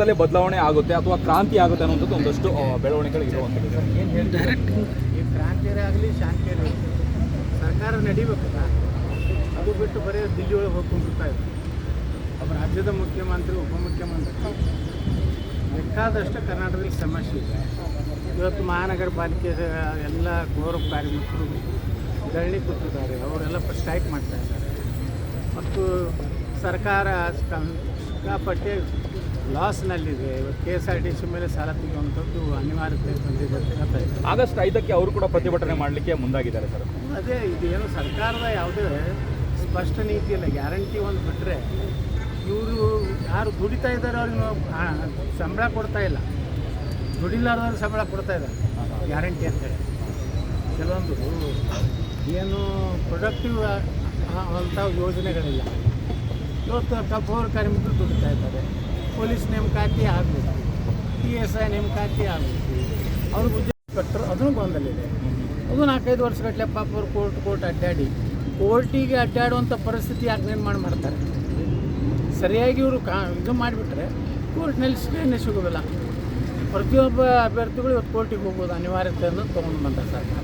ಬದಲಾವಣೆ ಆಗುತ್ತೆ ಅಥವಾ ಕ್ರಾಂತಿ ಆಗುತ್ತೆ ಅನ್ನೋಂಥದ್ದು ಒಂದಷ್ಟು ಬೆಳವಣಿಗೆಗಳು ಇರುವಂಥದ್ದು. ಈ ಕ್ರಾಂತಿಯರೇ ಆಗಲಿ ಶಾಂತಿಯರೇ ಸರ್ಕಾರ ನಡಿಬೇಕಲ್ಲ, ಅದು ಬಿಟ್ಟು ಬರೀ ದಿಲ್ಲಿ ಒಳಗೆ ಹೋಗಿ ಕುಂದಿರ್ತಾ ಇದೆ. ಒಬ್ಬ ರಾಜ್ಯದ ಮುಖ್ಯಮಂತ್ರಿ, ಉಪಮುಖ್ಯಮಂತ್ರಿ ಬೇಕಾದಷ್ಟು ಕರ್ನಾಟಕದಲ್ಲಿ ಸಮಸ್ಯೆ ಇದೆ. ಇವತ್ತು ಮಹಾನಗರ ಪಾಲಿಕೆ ಎಲ್ಲ ಗೌರವ ಕಾರ್ಮಿಕರು ಧರಣಿ ಕೂತಿದ್ದಾರೆ, ಅವರೆಲ್ಲ ಸ್ಟ್ರೈಕ್ ಮಾಡ್ತಾ ಇದ್ದಾರೆ. ಮತ್ತು ಸರ್ಕಾರ ಸಿಕ್ಕಾಪಟ್ಟೆ ಲಾಸ್ನಲ್ಲಿದೆ. ಇವತ್ತು KSRTC ಮೇಲೆ ಸಾಲ ತೆಗೆಯುವಂಥದ್ದು ಅನಿವಾರ್ಯತೆ ಬಂದಿದೆ ಅಂತ ಹೇಳ್ತಾ ಇದ್ದಾರೆ. ಆಗಸ್ಟ್ 5ಕ್ಕೆ ಅವರು ಕೂಡ ಪ್ರತಿಭಟನೆ ಮಾಡಲಿಕ್ಕೆ ಮುಂದಾಗಿದ್ದಾರೆ ಸರ್. ಅದೇ ಇದೇನು ಸರ್ಕಾರದ ಯಾವುದೇ ಸ್ಪಷ್ಟ ನೀತಿ ಇಲ್ಲ, ಗ್ಯಾರಂಟಿ ಒಂದು ಬಿಟ್ಟರೆ ಇವರು ಯಾರು ದುಡಿತಾ ಇದ್ದಾರೆ ಅವ್ರಿಗೆ ಸಂಬಳ ಕೊಡ್ತಾ ಇಲ್ಲ, ದುಡಿಲಾರ್ದವ್ರಿಗೆ ಸಂಬಳ ಕೊಡ್ತಾ ಇದ್ದಾರೆ ಗ್ಯಾರಂಟಿ ಅಂತೇಳಿ. ಕೆಲವೊಂದು ಏನು ಪ್ರೊಡಕ್ಟಿವ್ ಅಂಥ ಯೋಜನೆಗಳಿಲ್ಲ. ಇವತ್ತು ಕಬ್ಬೂರು ಕಾರ್ಮಿಕರು ದುಡಿತಾ ಇದ್ದಾರೆ, ಪೊಲೀಸ್ ನೇಮಕಾತಿ ಆಗಬೇಕು, PSI ನೇಮಕಾತಿ ಆಗಬೇಕು, ಅವ್ರಿಗೆ ಉದ್ಯೋಗ ಕೊಟ್ಟರು ಅದನ್ನು ಗೊಂದಲಿದೆ. ಅದು 4-5 ವರ್ಷಗಟ್ಟಲೆ ಪಾಪ ಅವರು ಕೋರ್ಟ್ ಅಡ್ಡಾಡಿ ಕೋರ್ಟಿಗೆ ಅಡ್ಡಾಡುವಂಥ ಪರಿಸ್ಥಿತಿ ಯಾಕೆ ನಿರ್ಮಾಣ ಮಾಡ್ತಾರೆ? ಸರಿಯಾಗಿ ಇವರು ಇದು ಮಾಡಿಬಿಟ್ರೆ ಕೋರ್ಟ್ನಲ್ಲಿ ಸ್ಟೇನೇ ಸಿಗೋದಿಲ್ಲ. ಪ್ರತಿಯೊಬ್ಬ ಅಭ್ಯರ್ಥಿಗಳು ಇವತ್ತು ಕೋರ್ಟಿಗೆ ಹೋಗ್ಬೋದು ಅನಿವಾರ್ಯತೆಯನ್ನು ತೊಗೊಂಡು ಬಂದ ಸರ್ಕಾರ.